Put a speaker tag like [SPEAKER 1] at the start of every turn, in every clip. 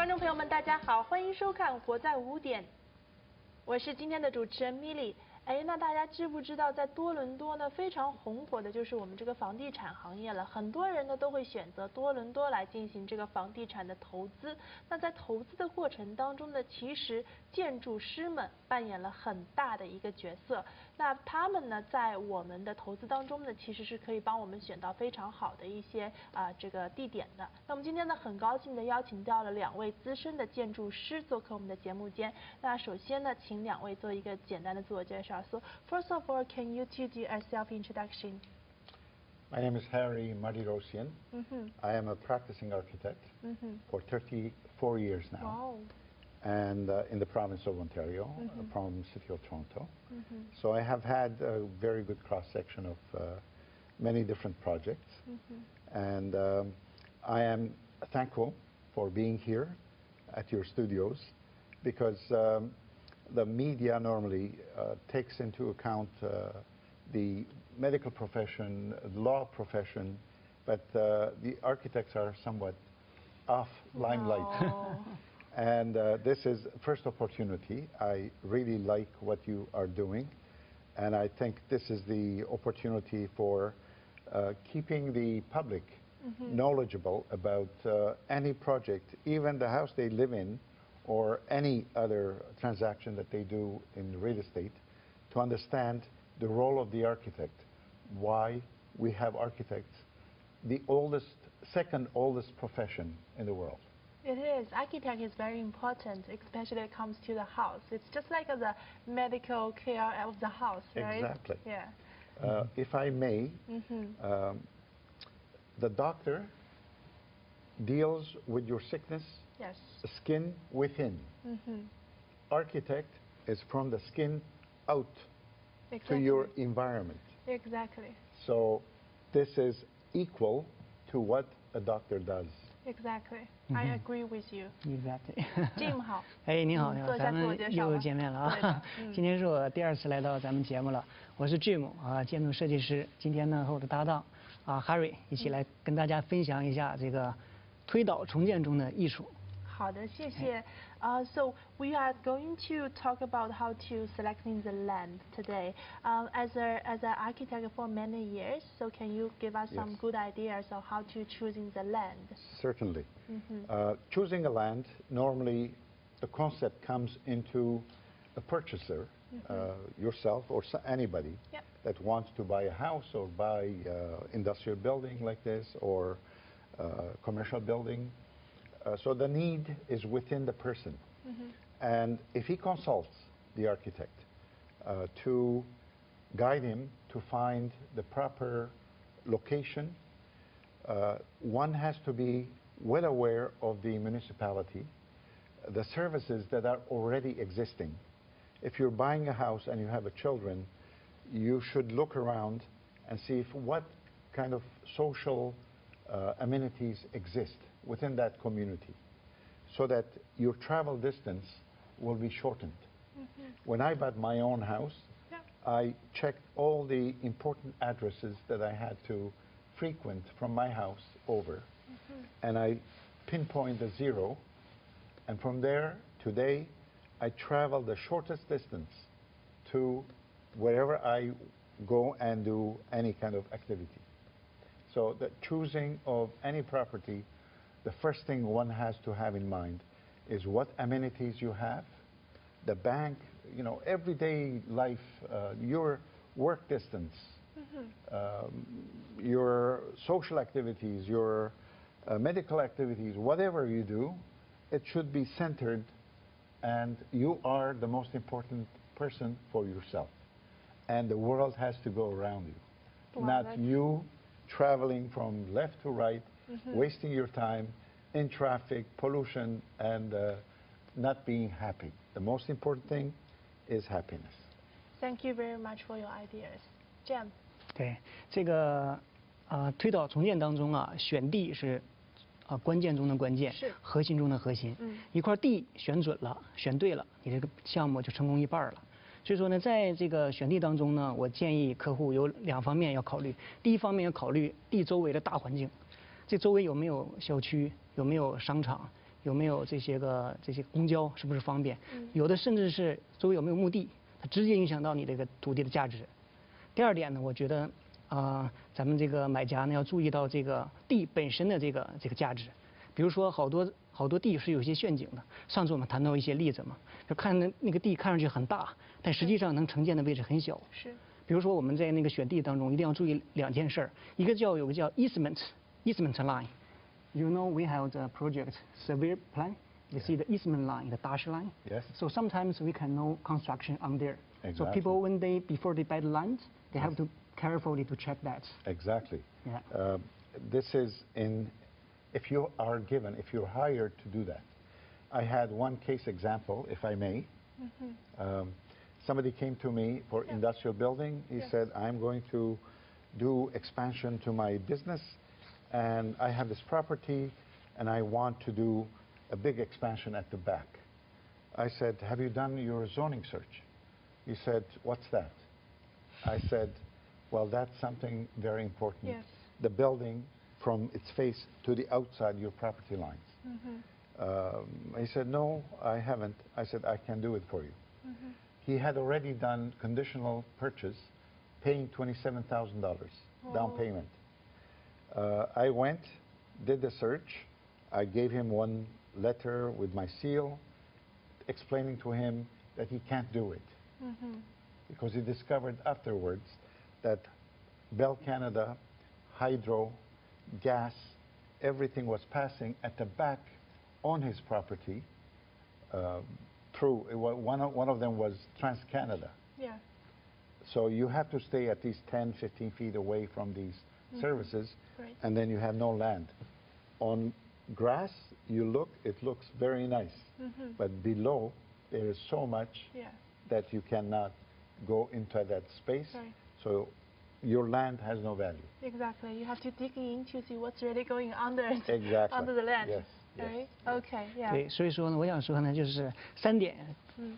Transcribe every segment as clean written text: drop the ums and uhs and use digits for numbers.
[SPEAKER 1] 观众朋友们，大家好，欢迎收看《活在5点》，我是今天的主持人米莉。哎，那大家知不知道，在多伦多呢，非常红火的就是我们这个房地产行业了。很多人呢都会选择多伦多来进行这个房地产的投资。那在投资的过程当中呢，其实建筑师们扮演了很大的一个角色。那他们呢，在我们的投资当中呢，其实是可以帮我们选到非常好的一些这个地点的。那我们今天呢，很高兴的邀请到了2位资深的建筑师做客我们的节目间。那首先呢，请2位做一个简单的自我介绍。So first of all, can you two do a self-introduction?
[SPEAKER 2] My name is Harry Martirosyan. I am a practicing architect for 34 years now.
[SPEAKER 1] Wow.
[SPEAKER 2] And in the province of Ontario, from the city of Toronto. So I have had a very good cross-section of many different projects. And I am thankful for being here at your studios because the media normally takes into account the medical profession, law profession, but the architects are somewhat off limelight. And this is first opportunity. I really like what you are doing, and I think this is the opportunity for keeping the public knowledgeable about any project, even the house they live in, or any other transaction that they do in real estate, to understand the role of the architect, why we have architects, the second oldest profession in the world.
[SPEAKER 1] It is. Architect is very important, especially when it comes to the house. It's just like the medical care of the house, right?
[SPEAKER 2] Exactly.
[SPEAKER 1] Yeah.
[SPEAKER 2] If I may, the doctor deals with your sickness,
[SPEAKER 1] yes,
[SPEAKER 2] skin within. Architect is from the skin out to your environment.
[SPEAKER 1] Exactly.
[SPEAKER 2] So this is equal to what a doctor does.
[SPEAKER 1] Exactly. I agree with you.
[SPEAKER 3] Exactly.
[SPEAKER 1] Jim 好。
[SPEAKER 3] 哎，你好，你好，咱们又见面了啊！今天是我第2次来到咱们节目了。我是 Jim 啊，建筑设计师。今天呢和我的搭档Harry 一起来跟大家分享一下这个推倒重建中的艺术。
[SPEAKER 1] 好的，谢谢。So we are going to talk about how to selecting the land today. As an architect for many years, so can you give us some good ideas of how to choosing the land?
[SPEAKER 2] Certainly. Choosing a land, normally the concept comes into a purchaser, yourself or anybody that wants to buy a house or buy industrial building like this or commercial building. So the need is within the person. And if he consults the architect to guide him to find the proper location, one has to be well aware of the municipality, the services that are already existing. If you're buying a house and you have children, you should look around and see what kind of social amenities exist within that community, so that your travel distance will be shortened. When I bought my own house, I checked all the important addresses that I had to frequent from my house over, and I pinpoint the 0, and from there, today, I travel the shortest distance to wherever I go and do any kind of activity. So the choosing of any property, the first thing one has to have in mind is what amenities you have, the bank, you know, everyday life, your work distance, your social activities, your medical activities, whatever you do, it should be centered, and you are the most important person for yourself. And the world has to go around you, not you traveling from left to right, wasting your time in traffic, pollution, and not being happy. The most important thing is happiness.
[SPEAKER 1] Thank you very much for your ideas. Jim.
[SPEAKER 3] 对，这个推倒重建当中选地是关键中的关键，
[SPEAKER 1] 是
[SPEAKER 3] 核心中的核心。一块地选准了，选对了，你这个项目就成功1半了。所以说呢，在这个选地当中呢，我建议客户有2方面要考虑。第一方面要考虑地周围的大环境，这周围有没有小区，有没有商场，有没有这些公交是不是方便，有的甚至是周围有没有墓地，它直接影响到你这个土地的价值。第二点呢，我觉得咱们这个买家呢要注意到这个地本身的这个价值，比如说好多地是有一些陷阱的。上次我们谈到一些例子嘛，就看那个地看上去很大，但实际上能承建的位置很小。
[SPEAKER 1] 是。
[SPEAKER 3] 比如说我们在那个选地当中一定要注意2件事，有个叫 easement line。You know we have the project survey plan. You see the easement line, the dashed line.
[SPEAKER 2] Yes.
[SPEAKER 3] So sometimes we can know construction on there.
[SPEAKER 2] Exactly.
[SPEAKER 3] So people before they buy the land, they have to carefully to check that.
[SPEAKER 2] Exactly.
[SPEAKER 3] Yeah.
[SPEAKER 2] This is if you're hired to do that. I had one case example, if I may. Somebody came to me for industrial building. He said, I'm going to do expansion to my business, and I have this property, and I want to do a big expansion at the back. I said, have you done your zoning search? He said, what's that? I said, well, that's something very important.
[SPEAKER 1] Yes.
[SPEAKER 2] The building from its face to the outside your property lines. He said, no, I haven't. I said, I can do it for you. He had already done conditional purchase, paying $27,000 down payment. I went, did the search. I gave him one letter with my seal, explaining to him that he can't do it. Because he discovered afterwards that Bell Canada, hydro, gas, everything was passing at the back on his property through. One of them was TransCanada.
[SPEAKER 1] Yeah.
[SPEAKER 2] So you have to stay at least 10, 15 feet away from these services,
[SPEAKER 1] Right.
[SPEAKER 2] and then you have no land. On grass, it looks very nice, but below there is so much that you cannot go into that space.
[SPEAKER 1] Right.
[SPEAKER 2] So your land has no value.
[SPEAKER 1] Exactly. You have to dig in to see what's really going under it.
[SPEAKER 2] Exactly.
[SPEAKER 1] Under the land.
[SPEAKER 2] Yes.
[SPEAKER 1] Right.
[SPEAKER 2] Yes.
[SPEAKER 1] Okay. Yeah.
[SPEAKER 3] 对，所以说呢，我想说呢，就是3点，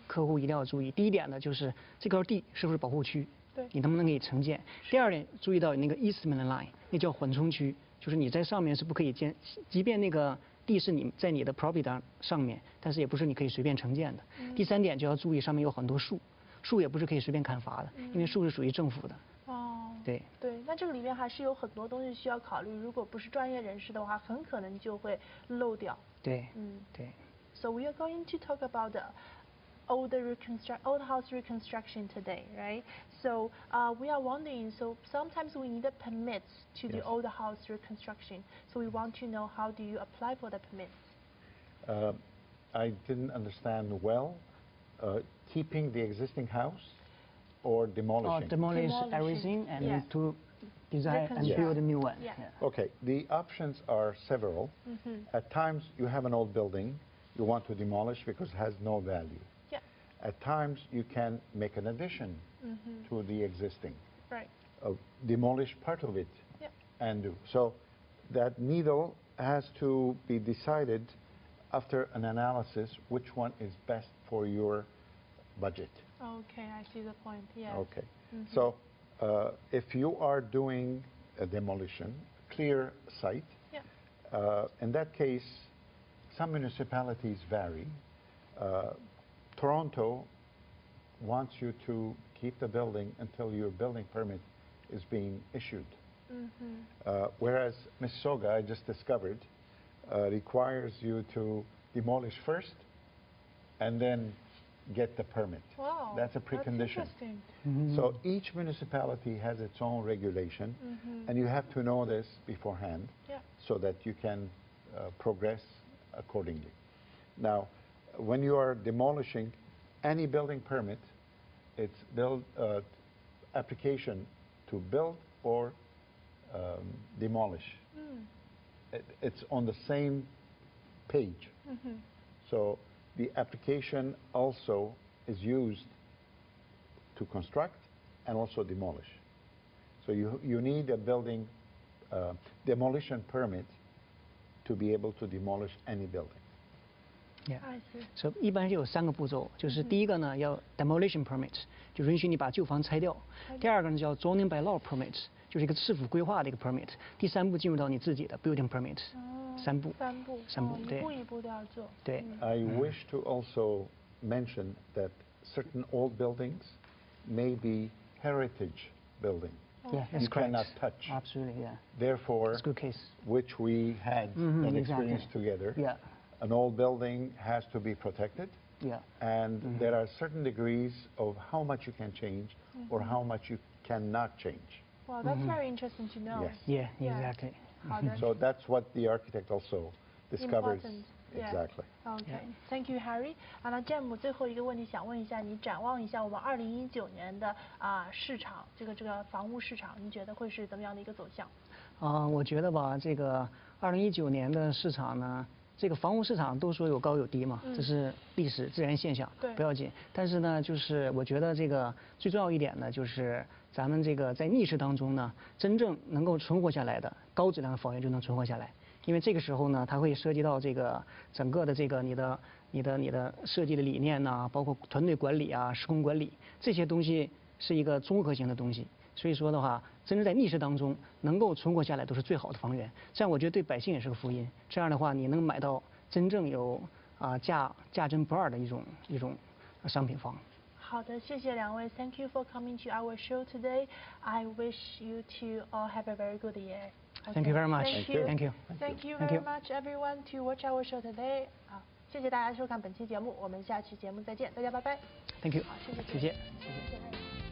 [SPEAKER 3] 客户一定要注意。第一点呢，就是这块地是不是保护区，
[SPEAKER 1] 对，
[SPEAKER 3] 你能不能给承建。第二点，注意到那个 easement line， 那叫缓冲区，就是你在上面是不可以建，即便那个地是你在你的 property 上面，但是也不是你可以随便承建的。第3点就要注意上面有很多树，树也不是可以随便砍伐的，因为树是属于政府的。对，
[SPEAKER 1] 那这个里面还是有很多东西需要考虑，如果不是专业人士的话，很可能就会漏掉。
[SPEAKER 3] 对，
[SPEAKER 1] 对。So we are going to talk about the old house reconstruction today, right? So we are wondering, so sometimes we need a permits to the old house reconstruction. So we want to know, how do you apply for the permits?
[SPEAKER 2] I didn't understand well. Keeping the existing house or demolishing?
[SPEAKER 3] Demolish everything and to design and build a new one.
[SPEAKER 2] Okay, the options are several. At times you have an old building you want to demolish because it has no value. At times you can make an addition to the existing.
[SPEAKER 1] Right.
[SPEAKER 2] Demolish part of it and do. So that needle has to be decided after an analysis which one is best for your budget.
[SPEAKER 1] Okay, I see the point. Yes.
[SPEAKER 2] Okay. So if you are doing a demolition, clear site, in that case, some municipalities vary. Toronto wants you to keep the building until your building permit is being issued. Whereas Mississauga, I just discovered, requires you to demolish first and then get the permit.
[SPEAKER 1] Wow,
[SPEAKER 2] that's a precondition.
[SPEAKER 1] That's interesting.
[SPEAKER 2] So each municipality has its own regulation, and you have to know this beforehand so that you can progress accordingly. Now, when you are demolishing any building permit, it's application to build or demolish. It's on the same page. So the application also is used to construct and also demolish. So you need a building demolition permit to be able to demolish any building.
[SPEAKER 3] So 一般是有3个步骤，就是第一个呢要 demolition permit， 就允许你把旧房拆掉；第二个呢叫 zoning by law permit， 就是一个市府规划的一个 permit； 第3步进入到你自己的 building permit。3步。
[SPEAKER 1] 3步。
[SPEAKER 3] 3步，对。
[SPEAKER 1] 一步一步都要做。
[SPEAKER 3] 对。
[SPEAKER 2] I wish to also mention that certain old buildings may be heritage building.
[SPEAKER 3] Yeah, that's
[SPEAKER 2] you
[SPEAKER 3] correct.
[SPEAKER 2] cannot touch.
[SPEAKER 3] Absolutely, yeah.
[SPEAKER 2] Therefore,
[SPEAKER 3] that's a good case.
[SPEAKER 2] Which we had that experience together.
[SPEAKER 3] Yeah.
[SPEAKER 2] An old building has to be protected.
[SPEAKER 3] Yeah.
[SPEAKER 2] And there are certain degrees of how much you can change or how much you cannot change.
[SPEAKER 1] Wow, that's very interesting to know.
[SPEAKER 2] Yes.
[SPEAKER 3] Yeah, exactly.
[SPEAKER 2] So that's what the architect also discovers.
[SPEAKER 1] Exactly. Okay. Thank you, Harry. 那詹姆最后一个问题想问一下，你展望一下我们2019年的市场，这个房屋市场，你觉得会是怎么样的一个走向？
[SPEAKER 3] 我觉得吧，这个2019年的市场呢，这个房屋市场都说有高有低嘛，这是历史自然现象，不要紧。但是呢，就是我觉得这个最重要一点呢，就是咱们这个在逆势当中呢，真正能够存活下来的高质量的房源就能存活下来。因为这个时候呢，它会涉及到这个整个的这个你的设计的理念呐，包括团队管理啊、施工管理这些东西是一个综合性的东西。所以说的话，真正在逆势当中能够存活下来，都是最好的房源。这样我觉得对百姓也是个福音。这样的话，你能买到真正有价真不二的一种商品房。
[SPEAKER 1] 好的，谢谢两位。Thank you for coming to our show today. I wish you to all have a very good year.
[SPEAKER 3] Thank you very much.
[SPEAKER 1] Thank you. Thank you very much, everyone, to watch our show today. 好，谢谢大家收看本期节目，我们下期节目再见，大家拜拜。
[SPEAKER 3] Thank you.
[SPEAKER 1] 好，谢谢。
[SPEAKER 3] 谢谢。